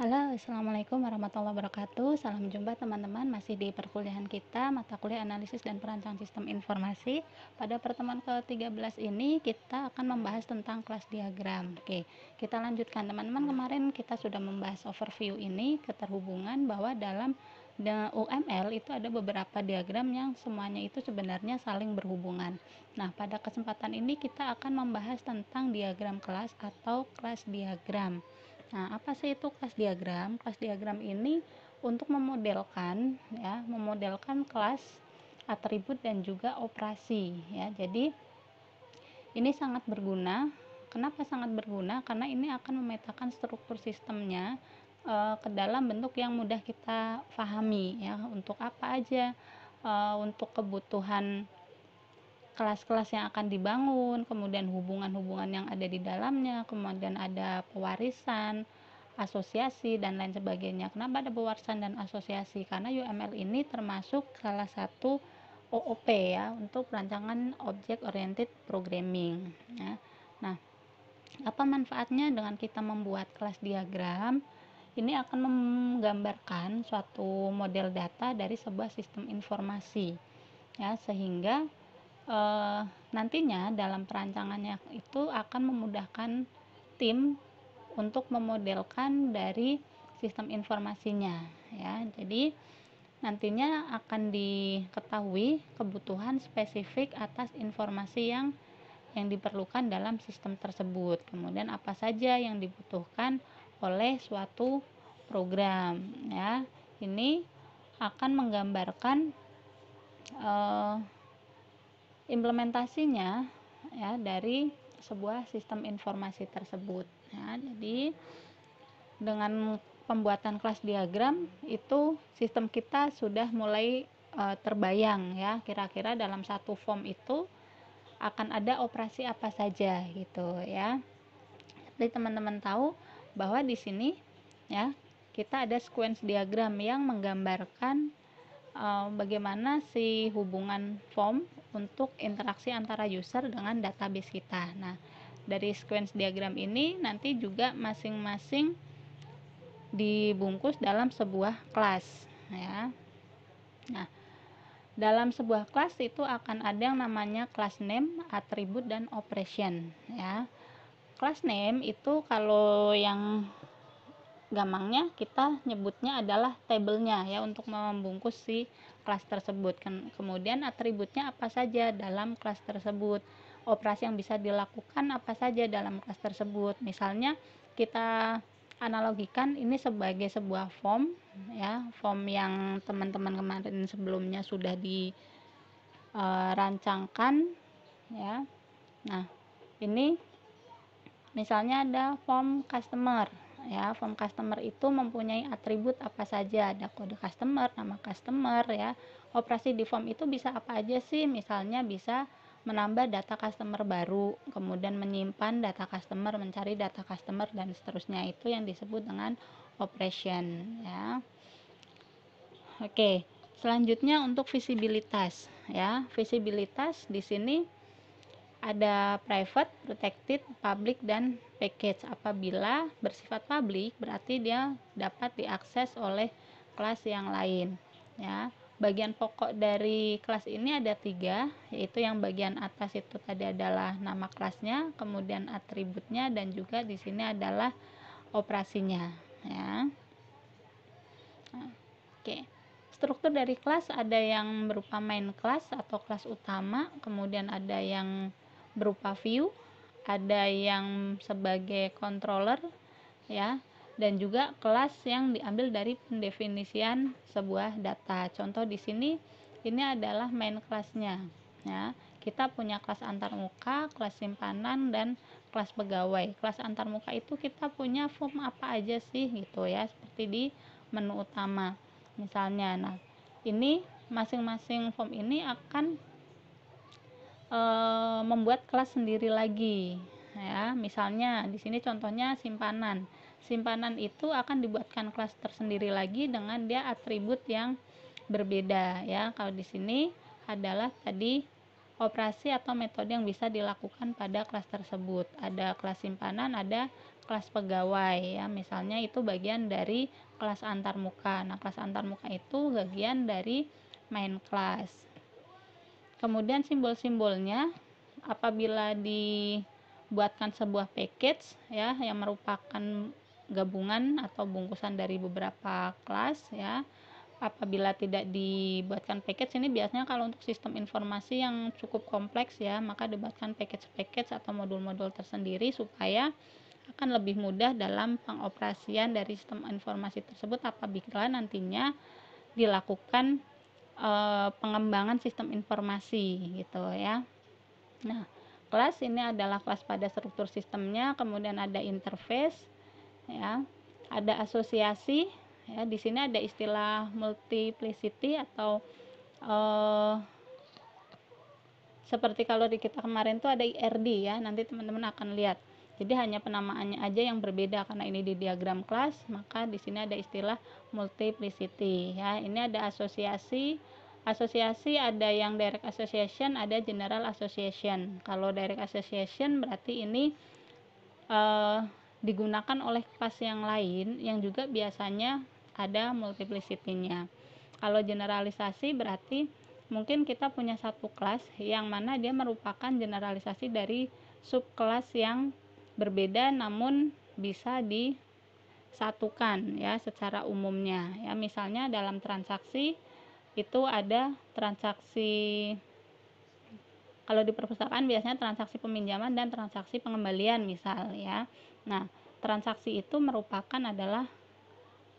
Halo, assalamualaikum warahmatullahi wabarakatuh. Salam jumpa teman-teman, masih di perkuliahan kita, mata kuliah analisis dan perancang sistem informasi. Pada pertemuan ke-13 ini kita akan membahas tentang kelas diagram. Oke, kita lanjutkan teman-teman. Kemarin kita sudah membahas overview ini, keterhubungan bahwa dalam UML itu ada beberapa diagram yang semuanya itu sebenarnya saling berhubungan. Nah, pada kesempatan ini kita akan membahas tentang diagram kelas atau kelas diagram. Nah, apa sih itu kelas diagram? Kelas diagram ini untuk memodelkan kelas, atribut dan juga operasi ya. Jadi ini sangat berguna. Kenapa sangat berguna? Karena ini akan memetakan struktur sistemnya ke dalam bentuk yang mudah kita pahami ya. Untuk apa aja? Untuk kebutuhan kelas-kelas yang akan dibangun, kemudian hubungan-hubungan yang ada di dalamnya, kemudian ada pewarisan, asosiasi, dan lain sebagainya. Kenapa ada pewarisan dan asosiasi? Karena UML ini termasuk salah satu OOP ya, untuk perancangan Object Oriented Programming ya. Nah, apa manfaatnya dengan kita membuat kelas diagram? Ini akan menggambarkan suatu model data dari sebuah sistem informasi ya, sehingga nantinya dalam perancangannya itu akan memudahkan tim untuk memodelkan dari sistem informasinya ya. Jadi nantinya akan diketahui kebutuhan spesifik atas informasi yang diperlukan dalam sistem tersebut. Kemudian apa saja yang dibutuhkan oleh suatu program ya. Ini akan menggambarkan implementasinya ya dari sebuah sistem informasi tersebut ya. Jadi dengan pembuatan kelas diagram itu sistem kita sudah mulai terbayang ya, kira-kira dalam satu form itu akan ada operasi apa saja gitu ya. Jadi teman-teman tahu bahwa di sini ya kita ada sequence diagram yang menggambarkan bagaimana si hubungan form untuk interaksi antara user dengan database kita. Nah, dari sequence diagram ini nanti juga masing-masing dibungkus dalam sebuah kelas ya. Nah, dalam sebuah kelas itu akan ada yang namanya class name, atribut, dan operation ya. Class name itu kalau yang gampangnya kita nyebutnya adalah tabelnya ya, untuk membungkus si kelas tersebut. Kemudian atributnya apa saja dalam kelas tersebut, operasi yang bisa dilakukan apa saja dalam kelas tersebut. Misalnya kita analogikan ini sebagai sebuah form ya, form yang teman-teman kemarin sebelumnya sudah dirancangkan ya. Nah, ini misalnya ada form customer ya. Form customer itu mempunyai atribut apa saja, ada kode customer, nama customer ya. Operasi di form itu bisa apa aja sih? Misalnya bisa menambah data customer baru, kemudian menyimpan data customer, mencari data customer, dan seterusnya. Itu yang disebut dengan operation ya. Oke, selanjutnya untuk visibilitas ya. Visibilitas di sini ada private, protected, public, dan package. Apabila bersifat public berarti dia dapat diakses oleh kelas yang lain ya. Bagian pokok dari kelas ini ada 3, yaitu yang bagian atas itu tadi adalah nama kelasnya, kemudian atributnya, dan juga di sini adalah operasinya ya. Nah, oke. Struktur dari kelas ada yang berupa main class atau kelas utama, kemudian ada yang berupa view, ada yang sebagai controller ya, dan juga kelas yang diambil dari pendefinisian sebuah data. Contoh di sini ini adalah main kelasnya ya. Kita punya kelas antarmuka, kelas simpanan, dan kelas pegawai. Kelas antarmuka itu kita punya form apa aja sih gitu ya, seperti di menu utama misalnya. Nah, ini masing-masing form ini akan membuat kelas sendiri lagi ya. Misalnya di sini contohnya simpanan. Simpanan itu akan dibuatkan kelas tersendiri lagi dengan dia atribut yang berbeda ya. Kalau di sini adalah tadi operasi atau metode yang bisa dilakukan pada kelas tersebut. Ada kelas simpanan, ada kelas pegawai ya, misalnya itu bagian dari kelas antarmuka. Nah, kelas antarmuka itu bagian dari main kelas. Kemudian simbol-simbolnya apabila dibuatkan sebuah package ya yang merupakan gabungan atau bungkusan dari beberapa kelas ya. Apabila tidak dibuatkan package, ini biasanya kalau untuk sistem informasi yang cukup kompleks ya, maka dibuatkan package-package atau modul-modul tersendiri supaya akan lebih mudah dalam pengoperasian dari sistem informasi tersebut apabila nantinya dilakukan pengembangan sistem informasi gitu ya. Nah, kelas ini adalah kelas pada struktur sistemnya, kemudian ada interface ya, ada asosiasi ya. Di sini ada istilah multiplicity atau seperti kalau di kita kemarin tuh ada IRD ya, nanti teman-teman akan lihat. Jadi hanya penamaannya aja yang berbeda karena ini di diagram kelas, maka di sini ada istilah multiplicity ya. Ini ada asosiasi. Asosiasi ada yang direct association, ada general association. Kalau direct association berarti ini digunakan oleh kelas yang lain yang juga biasanya ada multiplicity-nya. Kalau generalisasi berarti mungkin kita punya satu kelas yang mana dia merupakan generalisasi dari subkelas yang berbeda namun bisa disatukan ya secara umumnya ya. Misalnya dalam transaksi itu ada transaksi, kalau di perpustakaan biasanya transaksi peminjaman dan transaksi pengembalian misal ya. Nah, transaksi itu merupakan adalah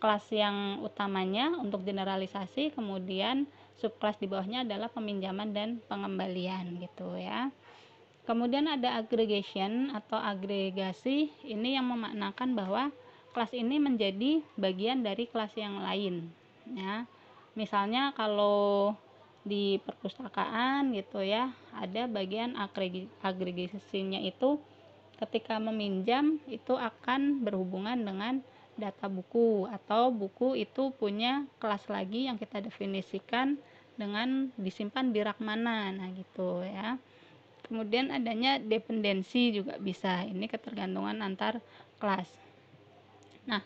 kelas yang utamanya untuk generalisasi, kemudian subkelas di bawahnya adalah peminjaman dan pengembalian gitu ya. Kemudian ada aggregation atau agregasi, ini yang memaknakan bahwa kelas ini menjadi bagian dari kelas yang lain ya. Misalnya kalau di perpustakaan gitu ya, ada bagian agregasinya itu ketika meminjam itu akan berhubungan dengan data buku, atau buku itu punya kelas lagi yang kita definisikan dengan disimpan di rak mana, nah gitu ya. Kemudian adanya dependensi juga bisa, ini ketergantungan antar kelas. Nah,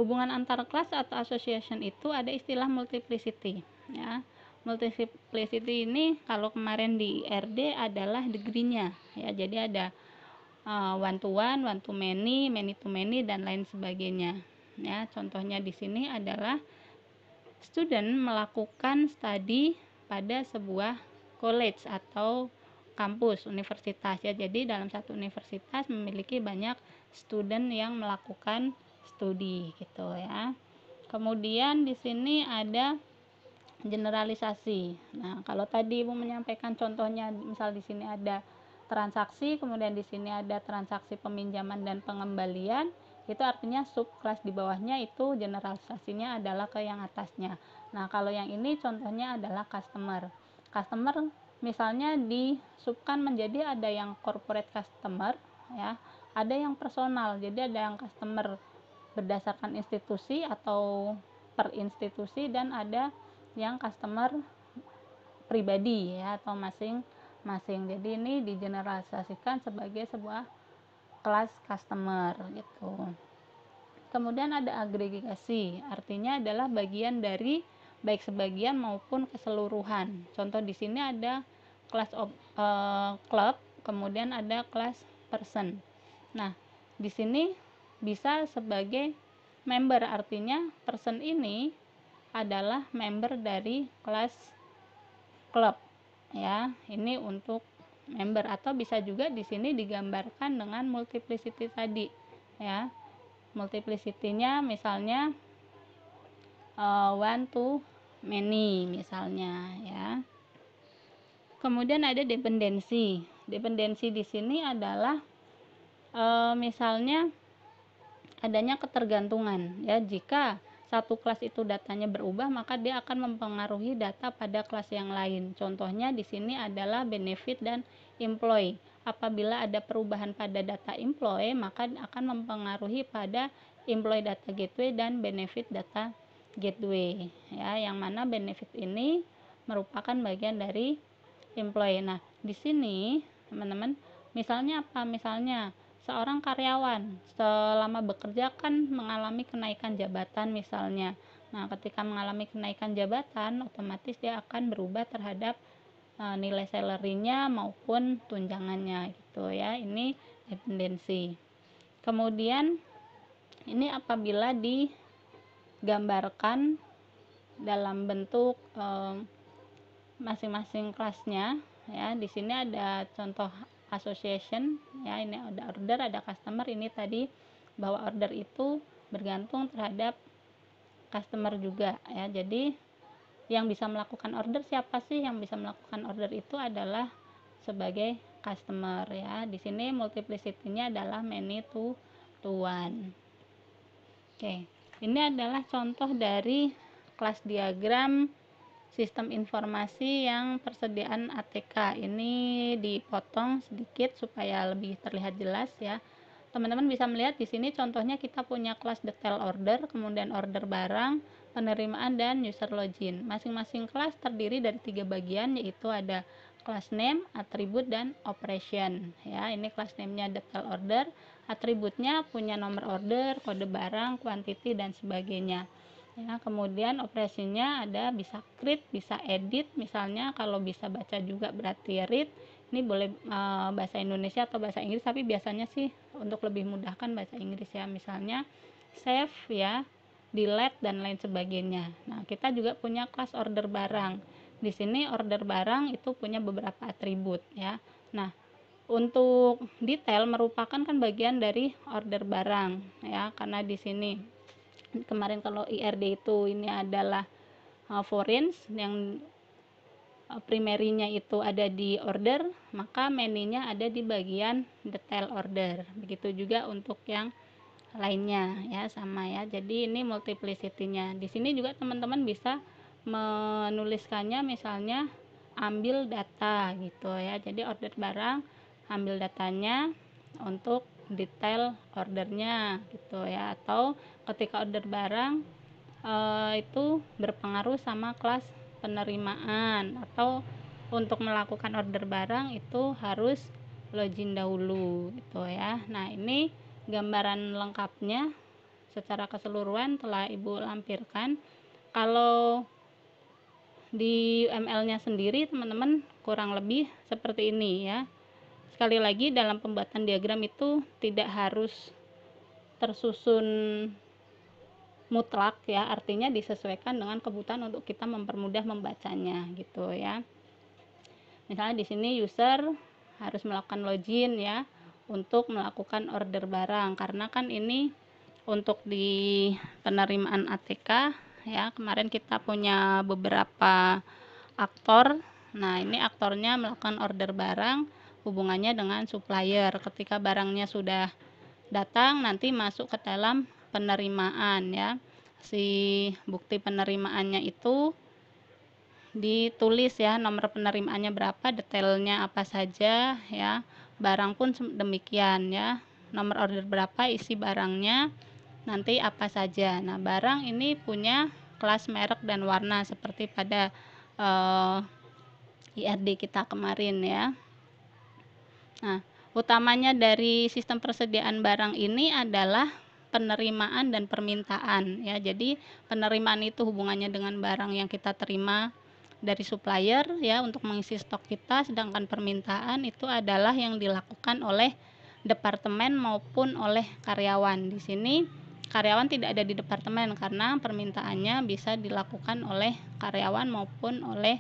hubungan antar kelas atau association itu ada istilah multiplicity ya. Multiplicity ini kalau kemarin di RD adalah degree-nya ya, jadi ada one to many, many to many, dan lain sebagainya ya. Contohnya di sini adalah student melakukan studi pada sebuah college atau kampus universitas ya. Jadi dalam satu universitas memiliki banyak student yang melakukan studi gitu ya. Kemudian di sini ada generalisasi. Nah, kalau tadi Ibu menyampaikan contohnya, misal di sini ada transaksi, kemudian di sini ada transaksi peminjaman dan pengembalian, itu artinya subkelas di bawahnya itu generalisasinya adalah ke yang atasnya. Nah, kalau yang ini contohnya adalah customer. Customer misalnya disubkan menjadi ada yang corporate customer ya, ada yang personal. Jadi ada yang customer berdasarkan institusi atau per institusi, dan ada yang customer pribadi ya atau masing-masing. Jadi ini digeneralisasikan sebagai sebuah kelas customer gitu. Kemudian ada agregasi, artinya adalah bagian dari baik sebagian maupun keseluruhan. Contoh di sini ada kelas club, kemudian ada kelas person. Nah, di sini bisa sebagai member, artinya person ini adalah member dari kelas klub ya. Ini untuk member, atau bisa juga di sini digambarkan dengan multiplicity tadi ya. Multiplicity-nya misalnya one to many misalnya ya. Kemudian ada dependensi. Dependensi di sini adalah misalnya adanya ketergantungan ya. Jika satu kelas itu datanya berubah, maka dia akan mempengaruhi data pada kelas yang lain. Contohnya di sini adalah benefit dan employee. Apabila ada perubahan pada data employee, maka akan mempengaruhi pada employee data gateway dan benefit data gateway ya, yang mana benefit ini merupakan bagian dari employee. Nah, di sini teman-teman, misalnya apa? Misalnya seorang karyawan selama bekerja kan mengalami kenaikan jabatan misalnya. Nah, ketika mengalami kenaikan jabatan, otomatis dia akan berubah terhadap nilai salary-nya maupun tunjangannya gitu ya. Ini dependensi. Kemudian ini apabila digambarkan dalam bentuk masing-masing kelasnya ya. Di sini ada contoh association ya, ini ada order, ada customer. Ini tadi bahwa order itu bergantung terhadap customer juga ya. Jadi yang bisa melakukan order siapa sih? Yang bisa melakukan order itu adalah sebagai customer ya. Di sini multiplicity-nya adalah many to one. Oke, ini adalah contoh dari kelas diagram sistem informasi yang persediaan ATK. Ini dipotong sedikit supaya lebih terlihat jelas ya. Teman-teman bisa melihat di sini contohnya kita punya kelas detail order, kemudian order barang, penerimaan, dan user login. Masing-masing kelas terdiri dari 3 bagian, yaitu ada class name, atribut, dan operation ya. Ini class name-nya detail order, atributnya punya nomor order, kode barang, quantity, dan sebagainya ya. Kemudian operasinya ada bisa create, bisa edit, misalnya kalau bisa baca juga berarti read. Ini boleh bahasa Indonesia atau bahasa Inggris, tapi biasanya sih untuk lebih mudahkan bahasa Inggris ya. Misalnya save ya, delete, dan lain sebagainya. Nah, kita juga punya kelas order barang. Di sini order barang itu punya beberapa atribut ya. Nah, untuk detail merupakan kan bagian dari order barang ya, karena di sini kemarin kalau IRD itu ini adalah foreign yang primerinya itu ada di order, maka menu-nya ada di bagian detail order. Begitu juga untuk yang lainnya ya, sama ya. Jadi ini multiplicity-nya. Di sini juga teman-teman bisa menuliskannya, misalnya ambil data gitu ya. Jadi order barang, ambil datanya untuk detail ordernya gitu ya. Atau ketika order barang itu berpengaruh sama kelas penerimaan, atau untuk melakukan order barang itu harus login dahulu gitu ya. Nah, ini gambaran lengkapnya secara keseluruhan telah Ibu lampirkan. Kalau di UML-nya sendiri teman-teman kurang lebih seperti ini ya. Sekali lagi, dalam pembuatan diagram itu tidak harus tersusun mutlak ya, artinya disesuaikan dengan kebutuhan untuk kita mempermudah membacanya gitu ya. Misalnya di sini user harus melakukan login ya untuk melakukan order barang, karena kan ini untuk di penerimaan ATK ya. Kemarin kita punya beberapa aktor. Nah, ini aktornya melakukan order barang, hubungannya dengan supplier. Ketika barangnya sudah datang, nanti masuk ke dalam penerimaan ya. Si bukti penerimaannya itu ditulis ya, nomor penerimaannya berapa, detailnya apa saja ya. Barang pun demikian ya, nomor order berapa, isi barangnya nanti apa saja. Nah, barang ini punya kelas merek dan warna seperti pada IRD kita kemarin ya. Nah, utamanya dari sistem persediaan barang ini adalah penerimaan dan permintaan ya. Jadi penerimaan itu hubungannya dengan barang yang kita terima dari supplier ya untuk mengisi stok kita, sedangkan permintaan itu adalah yang dilakukan oleh departemen maupun oleh karyawan. Di sini karyawan tidak ada di departemen karena permintaannya bisa dilakukan oleh karyawan maupun oleh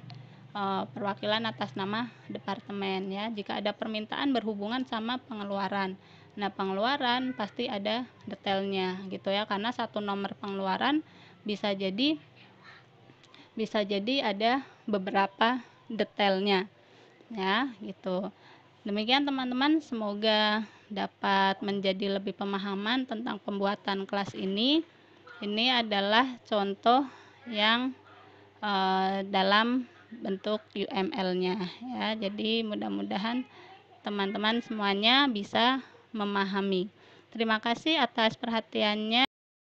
perwakilan atas nama departemen ya. Jika ada permintaan berhubungan sama pengeluaran. Nah, pengeluaran pasti ada detailnya gitu ya, karena satu nomor pengeluaran bisa jadi ada beberapa detailnya ya gitu. Demikian teman-teman, semoga dapat menjadi lebih pemahaman tentang pembuatan kelas ini. Ini adalah contoh yang dalam bentuk UML-nya ya. Jadi mudah-mudahan teman-teman semuanya bisa memahami. Terima kasih atas perhatiannya.